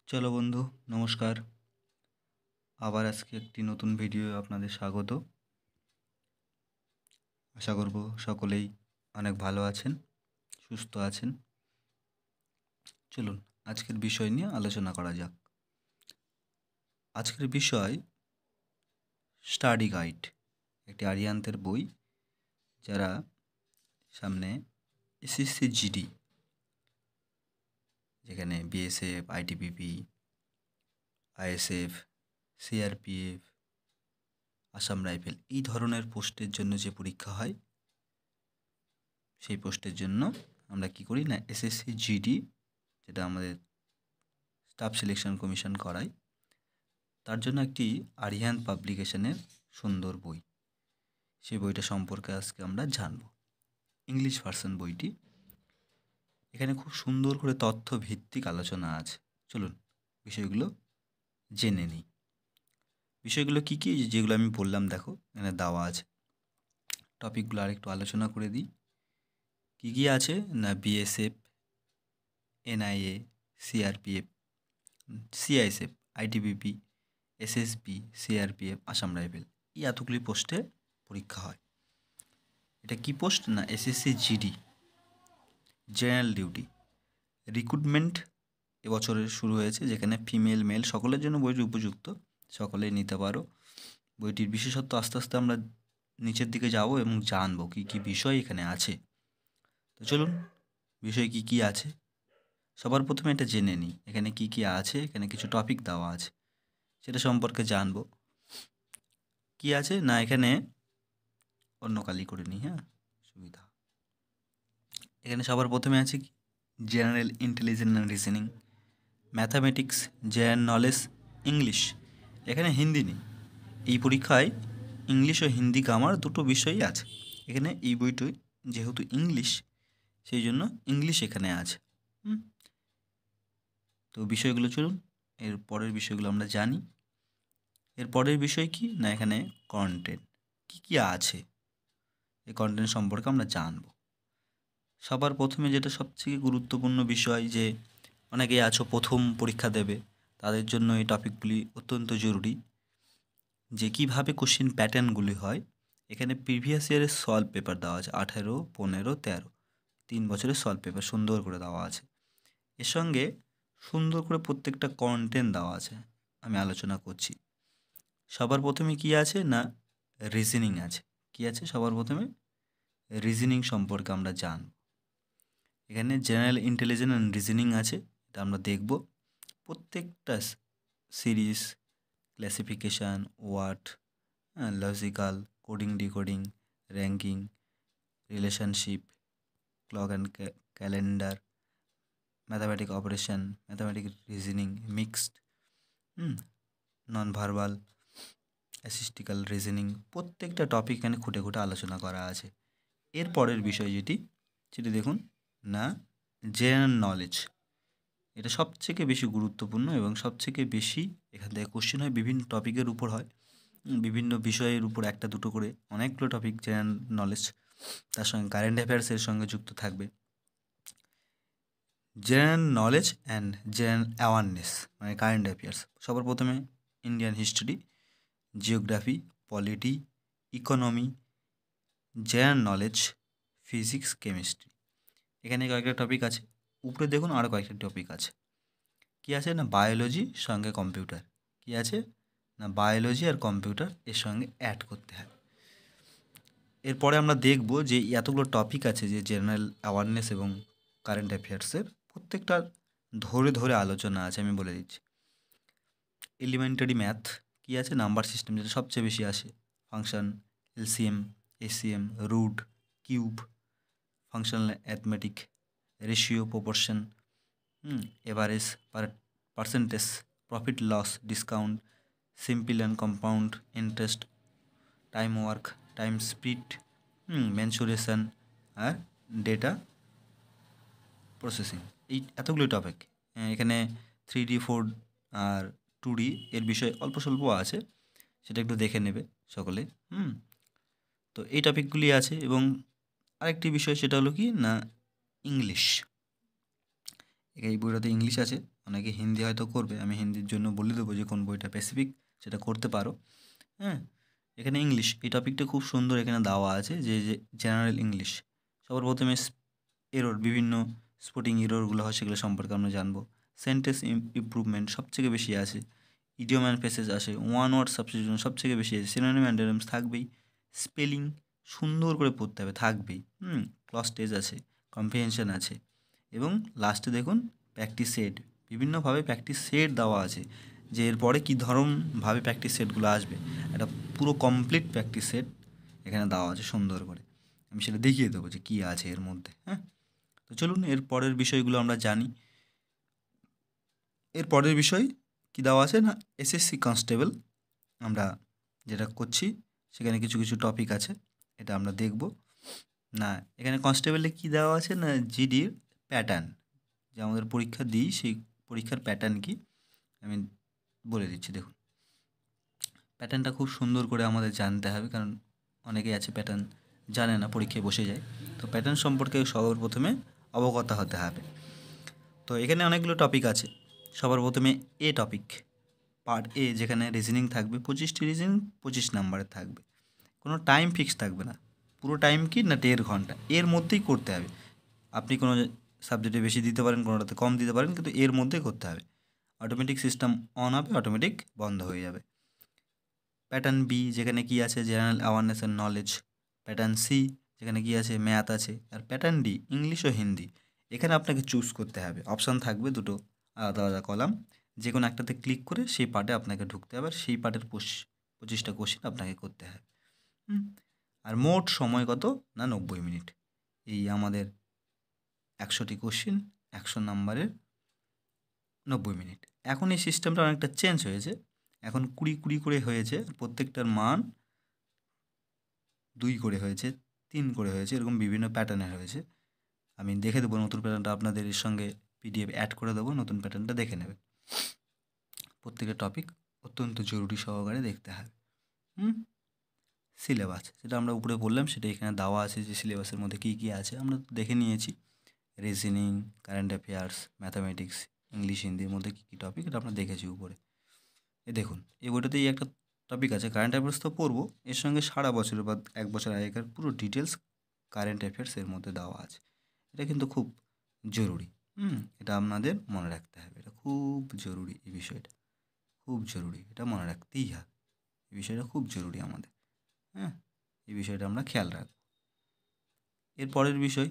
চলো বন্ধু, নমস্কার। আবার আজকে একটি নতুন ভিডিও আপনাদের স্বাগত। আশা করব সকলেই অনেক ভালো আছেন, সুস্থ আছেন। চলুন আজকের বিষয় নিয়ে আলোচনা করা যাক। আজকের বিষয় স্টাডি গাইড, একটি আরিয়ান্তের বই। যারা সামনে এসএসসি জিডি, যেখানে BSF, ITBP, ISF, CRPF, Assam rifle এই ধরনের পোস্টের জন্য যে পরীক্ষা হয়, সেই পোস্টের জন্য আমরা কি করি না, এসএসসি জিডি, যেটা আমাদের স্টাফ সিলেকশন কমিশন করায়, তার জন্য একটি আরিয়ান পাবলিকেশনের সুন্দর বই। সেই বইটা সম্পর্কে আজকে আমরা জানব। ইংলিশ ভার্সন বইটি। এখানে খুব সুন্দর করে তথ্য ভিত্তিক আলোচনা আছে। চলুন বিষয়গুলো জেনে নিই। বিষয়গুলো কী কী, যেগুলো আমি বললাম দেখো এখানে দেওয়া আছে। টপিকগুলো আরেকটু আলোচনা করে দিই। কী কী আছে না, BSF, NIA, CRPF, CISF, ITBP, SSB, CRPF, Assam rifle, এই এতগুলি পোস্টে পরীক্ষা হয়। এটা কি পোস্ট না, SSC GD, general duty. Recruitment এবছরের শুরু হয়েছে, যেখানে ফিমেল মেল সকলের জন্য বইটি উপযুক্ত, সকলেই নিতে পারো। বইটির বিশেষত্ব আস্তে আস্তে আমরা নিচের দিকে যাব এবং জানবো কী কী বিষয় এখানে আছে। তো চলুন বিষয় কি কি আছে সবার প্রথমে এটা জেনে নিই। এখানে কি কি আছে, এখানে কিছু টপিক দেওয়া আছে, সেটা সম্পর্কে জানবো। কি আছে না, এখানে অন্য কালি করে নিই, হ্যাঁ সুবিধা। এখানে সবার প্রথমে আছে কি, general intelligence and reasoning, mathematics, general knowledge, English. এখানে হিন্দি নেই। এই পরীক্ষায় ইংলিশ ও হিন্দি গ্রামার দুটো বিষয়ই আছে। এখানে এই বইটি যেহেতু ইংলিশ, সেই জন্য ইংলিশ এখানে আছে। তো বিষয়গুলো চলুন এর পরের বিষয়গুলো আমরা জানি। এর পরের বিষয় কি না, এখানে কন্টেন্ট কী কী আছে, এই কন্টেন্ট সম্পর্কে আমরা জানব। সবার প্রথমে যেটা সবথেকে গুরুত্বপূর্ণ বিষয়, যে অনেকেই আছো প্রথম পরীক্ষা দেবে, তাদের জন্য এই টপিকগুলি অত্যন্ত জরুরি। যে কীভাবে কোশ্চেন প্যাটার্নগুলি হয়। এখানে প্রিভিয়াস ইয়ারের সলভ পেপার দেওয়া আছে, 18, 15, 13, 3 বছরের সলভ পেপার সুন্দর করে দেওয়া আছে। এর সঙ্গে সুন্দর করে প্রত্যেকটা কন্টেন্ট দেওয়া আছে, আমি আলোচনা করছি। সবার প্রথমে কি আছে না, রিজনিং আছে। কি আছে সবার প্রথমে, রিজনিং সম্পর্কে আমরা জানব। এখানে জেনারেল ইন্টেলিজেন্স অ্যান্ড রিজনিং আছে, এটা আমরা দেখব। প্রত্যেকটা series, classification, word, logical, coding decoding, ranking, relationship, clock and calendar, mathematic operation, mathematic reasoning, mixed, non verbal, অ্যাসিস্টিক্যাল রিজনিং, প্রত্যেকটা টপিক এখানে খুঁটে খুঁটে আলোচনা করা আছে। এর পরের বিষয় সেটি দেখুন না, জেনারেল নলেজ। এটা সবথেকে বেশি গুরুত্বপূর্ণ এবং সবথেকে বেশি এখান থেকে কোশ্চেন হয়, বিভিন্ন টপিকের উপর হয়, বিভিন্ন বিষয়ের উপর একটা দুটো করে অনেকগুলো টপিক জেনারেল নলেজ, তার সঙ্গে কারেন্ট অ্যাফেয়ার্সের সঙ্গে যুক্ত থাকবে। General knowledge and general awareness মানে কারেন্ট অ্যাফেয়ার্স। সবার প্রথমে Indian history, geography, polity, economy, general knowledge, physics, chemistry. এখানে কয়েকটা টপিক আছে। উপরে দেখুন আরও কয়েকটা টপিক আছে। কি আছে না, বায়োলজি সঙ্গে কম্পিউটার। কি আছে না, বায়োলজি আর কম্পিউটার এর সঙ্গে অ্যাড করতে হয়। এরপরে আমরা দেখব যে এতগুলো টপিক আছে, যে জেনারেল অ্যাওয়ারনেস এবং কারেন্ট অ্যাফেয়ার্সের প্রত্যেকটার ধরে ধরে আলোচনা আছে, আমি বলে দিচ্ছি। এলিমেন্টারি ম্যাথ কী আছে, নাম্বার সিস্টেম যেটা সবচেয়ে বেশি আসে, function, LCM, ACM, root, cube, functional arithmetic, ratio, proportion, average, percentage, profit loss, discount, simple and compound interest, time work, time speed, mensuration আর ডেটা প্রসেসিং। এই এতগুলো টপিক। এখানে 3D 4 আর 2D এর বিষয় অল্প স্বল্প আছে, সেটা একটু দেখে নেবে সকলে। তো এই টপিকগুলি আছে। এবং আরেকটি বিষয় সেটা হলো কি না, ইংলিশ। এই বইটাতে ইংলিশ আছে, অনেকে হিন্দি হয়তো করবে, আমি হিন্দির জন্য বলে দেবো যে কোন বইটা স্পেসিফিক, সেটা করতে পারো। হ্যাঁ, এখানে ইংলিশ এই টপিকটা খুব সুন্দর এখানে দেওয়া আছে, যে জেনারেল ইংলিশ। সবার প্রথমে এরর, বিভিন্ন স্পোর্টিং এররগুলো হয় সেগুলো সম্পর্কে আমরা জানবো। সেন্টেন্স ইমপ্রুভমেন্ট সবথেকে বেশি আছে, ইডিয়ম অ্যান্ড ফ্রেজেস আসে, ওয়ান ওয়ার্ড সাবস্টিটিউশন সবথেকে বেশি আছে, সিনোনিম অ্যান্ড অ্যান্টোনিমস থাকবেই, স্পেলিং সুন্দর করে পড়তে হবে থাকবেই, ক্লজ টেজ আছে, কম্প্রিহেনশন আছে, এবং লাস্টে দেখুন প্র্যাকটিস সেট, বিভিন্নভাবে প্র্যাকটিস সেট দেওয়া আছে, যে এরপরে কী ধরনভাবে প্র্যাকটিস সেটগুলো আসবে, একটা পুরো কমপ্লিট প্র্যাকটিস সেট এখানে দেওয়া আছে সুন্দর করে। আমি সেটা দেখিয়ে দেবো যে কী আছে এর মধ্যে। হ্যাঁ, তো চলুন এর পরের বিষয়গুলো আমরা জানি। এর পরের বিষয় কী দেওয়া আছে না, এসএসসি কনস্টেবল আমরা যেটা করছি সেখানে কিছু কিছু টপিক আছে, এটা আমরা দেখব। না, এখানে কনস্টেবলে কী দেওয়া আছে না, জিডির প্যাটার্ন, যে আমাদের পরীক্ষা দিই সেই পরীক্ষার প্যাটার্ন কি আমি বলে দিচ্ছি। দেখুন, প্যাটার্নটা খুব সুন্দর করে আমাদের জানতে হবে, কারণ অনেকেই আছে প্যাটার্ন জানে না, পরীক্ষায় বসে যায়। তো প্যাটার্ন সম্পর্কে সবার প্রথমে অবগত হতে হবে। তো এখানে অনেকগুলো টপিক আছে। সবার প্রথমে এ টপিক, পার্ট এ, যেখানে রিজনিং থাকবে, 25টি রিজনিং 25 নাম্বারের থাকবে, কোনো টাইম ফিক্স থাকবে না, পুরো টাইম কি না 1.5 ঘন্টা, এর মধ্যেই করতে হবে। আপনি কোনো সাবজেক্টে বেশি দিতে পারেন, কোনোটাতে কম দিতে পারেন, কিন্তু এর মধ্যেই করতে হবে। অটোমেটিক সিস্টেম অন হবে, অটোমেটিক বন্ধ হয়ে যাবে। প্যাটার্ন বি, যেখানে কি আছে general awareness and knowledge. Pattern C, যেখানে কি আছে ম্যাথ আছে। আর প্যাটার্ন ডি, ইংলিশ ও হিন্দি। এখানে আপনাকে চুজ করতে হবে, অপশান থাকবে দুটো আলাদা আলাদা কলাম, যে কোনো একটাতে ক্লিক করে সেই পার্টে আপনাকে ঢুকতে হবে, আর সেই পার্টের 25টা কোশ্চেন আপনাকে করতে হবে। আর মোট সময় কত না 90 মিনিট। এই আমাদের 100টি কোশ্চেন, 100 নাম্বারের 90 মিনিট। এখন এই সিস্টেমটা অনেকটা চেঞ্জ হয়েছে, এখন 20 করে হয়েছে, প্রত্যেকটার মান 2 করে হয়েছে, 3 করে হয়েছে, এরকম বিভিন্ন প্যাটার্নের হয়েছে। আমি দেখে দেবো নতুন প্যাটার্নটা, আপনাদের এর সঙ্গে পিডিএফ অ্যাড করে দেবো, নতুন প্যাটার্নটা দেখে নেবে। প্রত্যেকটা টপিক অত্যন্ত জরুরি সহকারে দেখতে হবে। সিলেবাস, যেটা আমরা উপরে বললাম সেটা এখানে দেওয়া আছে, যে সিলেবাসের মধ্যে কী কী আছে আমরা দেখে নিয়েছি। Reasoning, current affairs, mathematics, English, হিন্দির মধ্যে কী কী টপিক, এটা আমরা দেখেছি উপরে। দেখুন এই বইটাতেই একটা টপিক আছে কারেন্ট অ্যাফেয়ার্স, তো পড়বো, এর সঙ্গে সারা বছরের বা 1 বছর আগেকার পুরো ডিটেলস কারেন্ট অ্যাফেয়ার্স এর মধ্যে দেওয়া আছে। এটা কিন্তু খুব জরুরি, এটা আপনাদের মনে রাখতে হবে, এটা খুব জরুরি, এই বিষয়টা খুব জরুরি, এটা মনে রাখতেই হবে, এই বিষয়টা খুব জরুরি আমাদের। হ্যাঁ, এই বিষয়টা আমরা খেয়াল রাখব। এর পরের বিষয়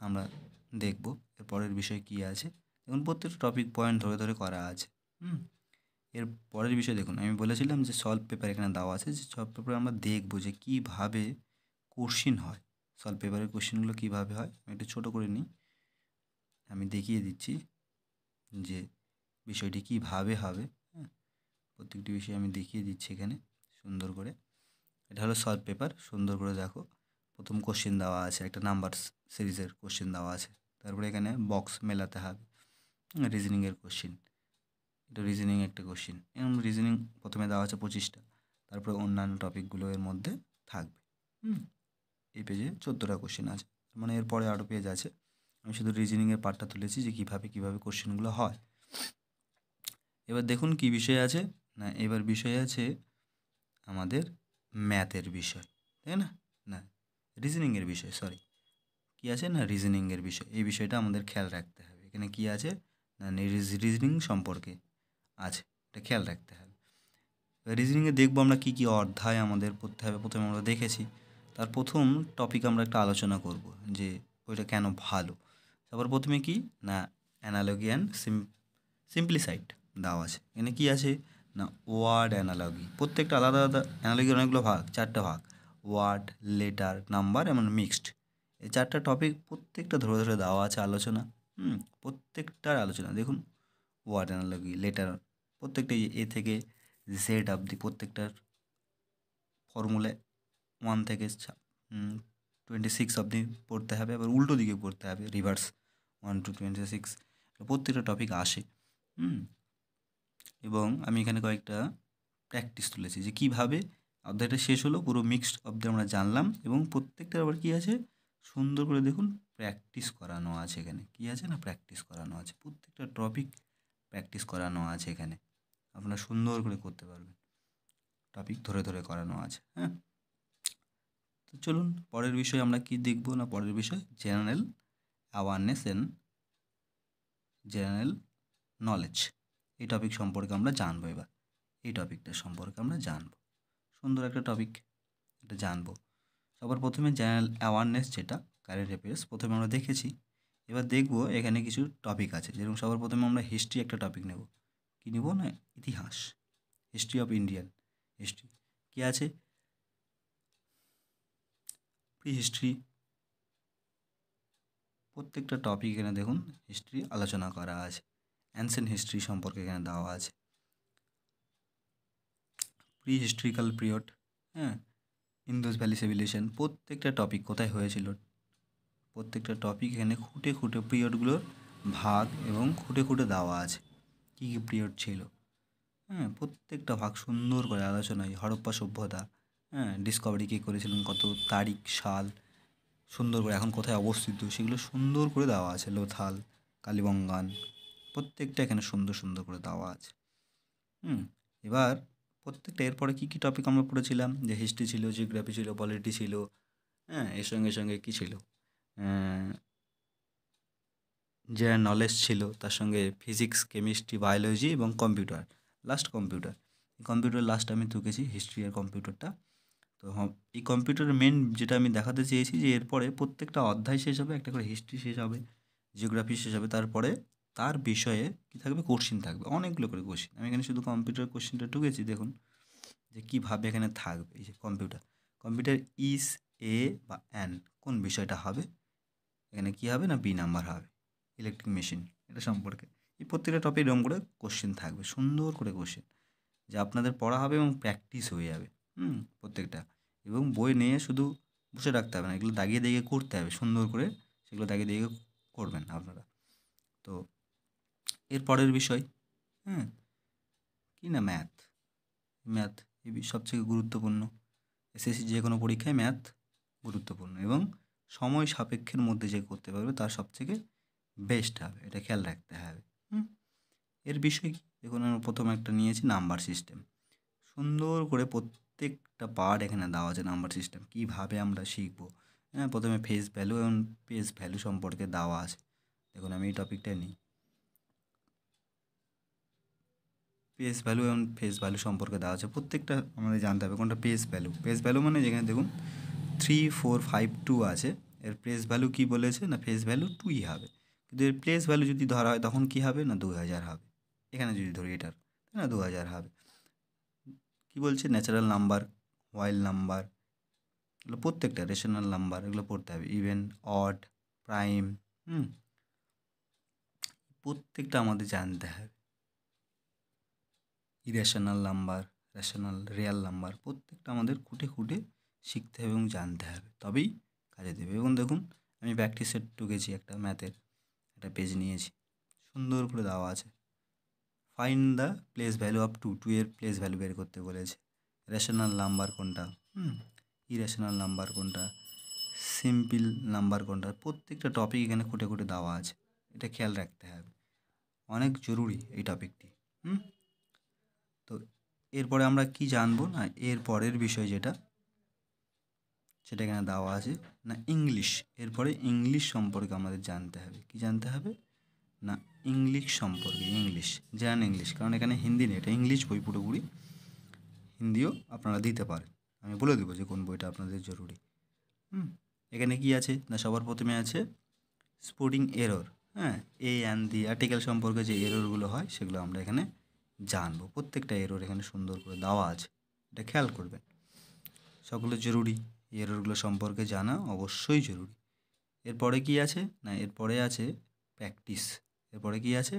আমরা দেখব, এর পরের বিষয় কী আছে। দেখুন প্রত্যেকটা টপিক পয়েন্ট ধরে ধরে করা আছে। এর পরের বিষয় দেখুন, আমি বলেছিলাম যে সলভ পেপার এখানে দেওয়া আছে, যে সলভ পেপারে আমরা দেখব যে কীভাবে কোশ্চিন হয়, সলভ পেপারের কোশ্চিনগুলো কীভাবে হয়। আমি একটু ছোটো করে নিই, আমি দেখিয়ে দিচ্ছি যে বিষয়টি কীভাবে হবে। হ্যাঁ, প্রত্যেকটি বিষয় আমি দেখিয়ে দিচ্ছি এখানে সুন্দর করে। এটা হলো সলভ পেপার, সুন্দর করে দেখো। প্রথম কোশ্চেন দেওয়া আছে, একটা নাম্বার সিরিজের কোশ্চেন দেওয়া আছে, তারপরে এখানে বক্স মেলাতে হবে, রিজনিংয়ের কোশ্চেন, এটা রিজনিং একটা কোশ্চেন, এরকম রিজনিং প্রথমে দেওয়া আছে 25টা, তারপরে অন্যান্য টপিকগুলো এর মধ্যে থাকবে। এই পেজে 14টা কোশ্চেন আছে, মানে এরপরে আরও পেজ আছে, আমি শুধু রিজনিংয়ের পার্টটা তুলেছি যে কীভাবে কোশ্চেনগুলো হয়। এবার দেখুন কী বিষয় আছে না, এবার বিষয় আছে আমাদের ম্যাথের বিষয়, তাই না, না রিজনিংয়ের বিষয়, সরি, কী আছে না রিজনিংয়ের বিষয়। এই বিষয়টা আমাদের খেয়াল রাখতে হবে, এখানে কী আছে না রিজনিং সম্পর্কে আছে, এটা খেয়াল রাখতে হবে। রিজনিংয়ে দেখবো আমরা কী কী অধ্যায় আমাদের পড়তে হবে, প্রথমে আমরা দেখেছি, তার প্রথম টপিক আমরা একটা আলোচনা করব যে ওইটা কেন ভালো। তারপর প্রথমে কি না অ্যানালজি অ্যান্ড সিম্পলিসাইড দেওয়া আছে, এখানে কী আছে না ওয়ার্ড অ্যানালজি, প্রত্যেকটা আলাদা আলাদা অ্যানালজির অনেকগুলো ভাগ, 4টা ভাগ, ওয়ার্ড, লেটার, নাম্বার এবং মিক্সড, এই 4টা টপিক প্রত্যেকটা ধরে ধরে দেওয়া আছে আলোচনা। প্রত্যেকটার আলোচনা দেখুন, ওয়ার্ড অ্যানালজি, লেটার, প্রত্যেকটা এ থেকে জেড অবধি প্রত্যেকটার ফর্মুলা 1 থেকে 26 অবধি পড়তে হবে, আবার উল্টো দিকে পড়তে হবে, রিভার্স 1 to 26, প্রত্যেকটা টপিক আসে। এবং আমি এখানে কয়েকটা প্র্যাকটিস তুলেছি যে কীভাবে অধ্যায়টা শেষ হলো, পুরো মিক্সড অবধি আমরা জানলাম, এবং প্রত্যেকটার আবার কী আছে সুন্দর করে দেখুন প্র্যাকটিস করানো আছে এখানে। কী আছে না প্র্যাকটিস করানো আছে, প্রত্যেকটা টপিক প্র্যাকটিস করানো আছে এখানে, আপনারা সুন্দর করে করতে পারবেন, টপিক ধরে ধরে করানো আছে। হ্যাঁ, তো চলুন পরের বিষয় আমরা কি দেখব না, পরের বিষয় general awareness and general knowledge. এই টপিক সম্পর্কে আমরা জানবো। এবার এই টপিকটা সম্পর্কে আমরা জানবো, সুন্দর একটা টপিক, এটা জানবো। সবার প্রথমে জেনারেল অ্যাওয়ারনেস, যেটা কারেন্ট অ্যাফেয়ার্স প্রথমে আমরা দেখেছি। এবার দেখব এখানে কিছু টপিক আছে, যেরকম সবার প্রথমে আমরা হিস্ট্রি একটা টপিক নেব। কী নেব না, ইতিহাস, হিস্ট্রি অফ ইন্ডিয়ান হিস্ট্রি। কী আছে, প্রি হিস্ট্রি, প্রত্যেকটা টপিক এখানে দেখুন হিস্ট্রি আলোচনা করা আছে। অ্যানসেন্ট হিস্ট্রি সম্পর্কে এখানে দেওয়া আছে, প্রি হিস্ট্রিক্যাল পিরিয়ড, হ্যাঁ, ইন্দুস ভ্যালি সিভিলাইজেশন, প্রত্যেকটা টপিক কোথায় হয়েছিল, প্রত্যেকটা টপিক এখানে খুঁটে খুঁটে পিরিয়ডগুলোর ভাগ এবং খুঁটে খুঁটে দেওয়া আছে, কী কী পিরিয়ড ছিল। হ্যাঁ, প্রত্যেকটা ভাগ সুন্দর করে আলোচনায়, হরপ্পা সভ্যতা, হ্যাঁ, ডিসকভারি কে করেছিলেন, কত তারিখ সাল, সুন্দর করে এখন কোথায় অবস্থিত, সেগুলো সুন্দর করে দেওয়া আছে। লোথাল, কালীবঙ্গান, প্রত্যেকটা এখানে সুন্দর সুন্দর করে দেওয়া আছে। এবার প্রত্যেকটা এরপরে কী কী টপিক আমরা পড়েছিলাম, যে হিস্ট্রি ছিল, জিওগ্রাফি ছিল, পলিটি ছিল, হ্যাঁ, এর সঙ্গে সঙ্গে কী ছিল, যে নলেজ ছিল, তার সঙ্গে ফিজিক্স, কেমিস্ট্রি, বায়োলজি এবং computer, last computer. Computer last আমি ঢুকেছি, হিস্ট্রি আর কম্পিউটারটা। তো এই কম্পিউটারের মেন যেটা আমি দেখাতে চেয়েছি, যে এরপরে প্রত্যেকটা অধ্যায় শেষ হবে, একটা করে হিস্ট্রি শেষ হবে, জিওগ্রাফি শেষ হবে, তারপরে তার বিষয়ে কী থাকবে, কোশ্চিন থাকবে, অনেকগুলো করে কোশ্চিন। আমি এখানে শুধু কম্পিউটার কোশ্চিনটা ঢুকেছি, দেখুন যে কীভাবে এখানে থাকবে। এই যে কম্পিউটার ইস, এ বা অ্যান, কোন বিষয়টা হবে, এখানে কী হবে না বি নাম্বার হবে, ইলেকট্রিক মেশিন, এটা সম্পর্কে। এই প্রত্যেকটা টপিক এরকম করে কোশ্চেন থাকবে, সুন্দর করে কোশ্চেন, যে আপনাদের পড়া হবে এবং প্র্যাকটিস হয়ে যাবে। প্রত্যেকটা, এবং বই নিয়ে শুধু বসে রাখতে হবে না, এগুলো দাগিয়ে দাগিয়ে করতে হবে, সুন্দর করে সেগুলো দাগিয়ে দাগিয়ে করবেন আপনারা। তো এর পরের বিষয়, কি না ম্যাথ এই সবথেকে গুরুত্বপূর্ণ। এসএসসি যে কোনো পরীক্ষায় ম্যাথ গুরুত্বপূর্ণ, এবং সময় সাপেক্ষের মধ্যে যে করতে পারবে তার সবথেকে বেস্ট হবে, এটা খেয়াল রাখতে হবে। এর বিষয় কি, দেখুন আমরা প্রথমে একটা নিয়েছি নাম্বার সিস্টেম, সুন্দর করে প্রত্যেকটা পার্ট এখানে দেওয়া আছে। নাম্বার সিস্টেম কীভাবে আমরা শিখবো, হ্যাঁ, প্রথমে ফেস ভ্যালু এবং পেস ভ্যালু সম্পর্কে দেওয়া আছে। দেখুন আমি এই টপিকটা নিই, পেস ভ্যালু এবং ফেস ভ্যালু সম্পর্কে দেওয়া আছে। প্রত্যেকটা আমাদের জানতে হবে কোনটা পেস ভ্যালু মানে যেখানে দেখুন 3, 4, 5, 2 আছে, এর প্লেস ভ্যালু কী বলেছে না ফেস ভ্যালু 2ই হবে, কিন্তু এর প্লেস ভ্যালু যদি ধরা হয় তখন কী হবে না 2000 হবে। এখানে যদি ধরি এটার, তাই না, 2000 হবে। কী বলছে, ন্যাচারাল নাম্বার, হোয়াইল নাম্বার, এগুলো প্রত্যেকটা রেশনাল নাম্বার, এগুলো পড়তে হবে, ইভেন, অড, প্রাইম, প্রত্যেকটা আমাদের জানতে হবে। Irrational number, rational, Real number, প্রত্যেকটা আমাদের খুঁটে খুঁটে শিখতে হবে এবং জানতে হবে, তবেই কাজে দেবে। এবং দেখুন আমি প্র্যাকটিস সেট ঢুকেছি, একটা ম্যাথের একটা পেজ নিয়েছি, সুন্দর করে দেওয়া আছে। Find the place value of 2 এর প্লেস ভ্যালু বের করতে বলেছে। রেশনাল নাম্বার কোনটা, ইরেশনাল নাম্বার কোনটা, সিম্পল নাম্বার কোনটা, প্রত্যেকটা টপিক এখানে খুঁটে খুঁটে দেওয়া আছে, এটা খেয়াল রাখতে হবে, অনেক জরুরি এই টপিকটি। তো এরপরে আমরা কি জানবো না, এর পরের বিষয় যেটা, সেটা এখানে দেওয়া আছে না ইংলিশ। এরপরে ইংলিশ সম্পর্কে আমাদের জানতে হবে, কি জানতে হবে না ইংলিশ সম্পর্কে, ইংলিশ, ইংলিশ, কারণ এখানে হিন্দি নেই, এটা ইংলিশ বই পুরোপুরি, হিন্দিও আপনারা দিতে পারেন, আমি বলে দেবো যে কোন বইটা আপনাদের জরুরি। এখানে কি আছে না, সবার প্রথমে আছে sporting error, A and the article সম্পর্কে যে এররগুলো হয় সেগুলো আমরা এখানে জানবো। প্রত্যেকটা এরর এখানে সুন্দর করে দেওয়া আছে, এটা খেয়াল করবেন, সকলে জরুরি, এররগুলো সম্পর্কে জানা অবশ্যই জরুরি। এরপরে কি আছে না, এরপরে আছে প্র্যাকটিস, এরপরে কি আছে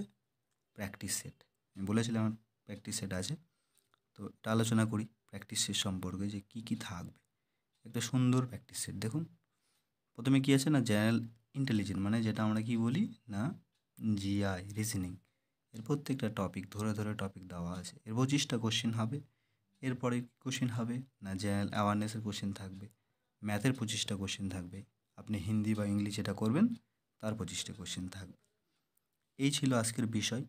প্র্যাকটিস সেট, আমি বলেছিলাম প্র্যাকটিস সেট আছে। তো এটা আলোচনা করি প্র্যাকটিস সেট সম্পর্কে, যে কী কী থাকবে, একটা সুন্দর প্র্যাকটিস সেট। দেখুন প্রথমে কী আছে না জেনারেল ইন্টেলিজেন্স, মানে যেটা আমরা কি বলি না জিআই, রিজনিং, এর প্রত্যেকটা টপিক ধরে ধরে টপিক দেওয়া আছে, এর 25টা কোশ্চেন হবে। এরপরে কোশ্চেন হবে না জেনারেল অ্যাওয়ারনেসের কোশ্চেন থাকবে, ম্যাথের 25টা কোশ্চেন থাকবে, আপনি হিন্দি বা ইংলিশ যেটা করবেন তার 25টা কোশ্চেন থাকবে। এই ছিল আজকের বিষয়।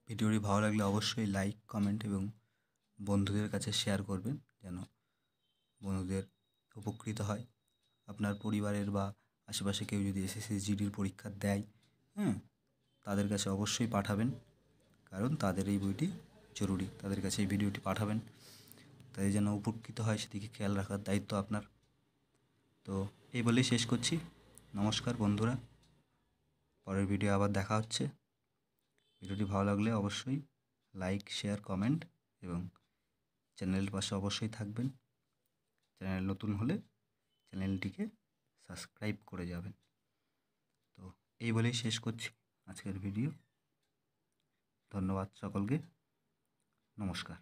ভিডিওটি ভালো লাগলে অবশ্যই লাইক, কমেন্ট এবং বন্ধুদের কাছে শেয়ার করবেন, যেন বন্ধুদের উপকৃত হয়। আপনার পরিবারের বা আশেপাশে কেউ যদি এসএসসি জিডির পরীক্ষা দেয়, তাদের কাছে অবশ্যই পাঠাবেন, কারণ তাদের এই বইটি জরুরি। তাদের কাছে এই ভিডিওটি পাঠাবেন, তাই যেন উপকৃত হয় সেদিকে খেয়াল রাখার দায়িত্ব আপনার। তো এই বলেই শেষ করছি। নমস্কার বন্ধুরা, পরের ভিডিও আবার দেখা হচ্ছে। ভিডিওটি ভালো লাগলে অবশ্যই লাইক, শেয়ার, কমেন্ট এবং চ্যানেলের পাশে অবশ্যই থাকবেন। চ্যানেল নতুন হলে চ্যানেলটিকে সাবস্ক্রাইব করে যাবেন। তো এই বলেই শেষ করছি আজকের ভিডিও। ধন্যবাদ সকলকে। নমস্কার।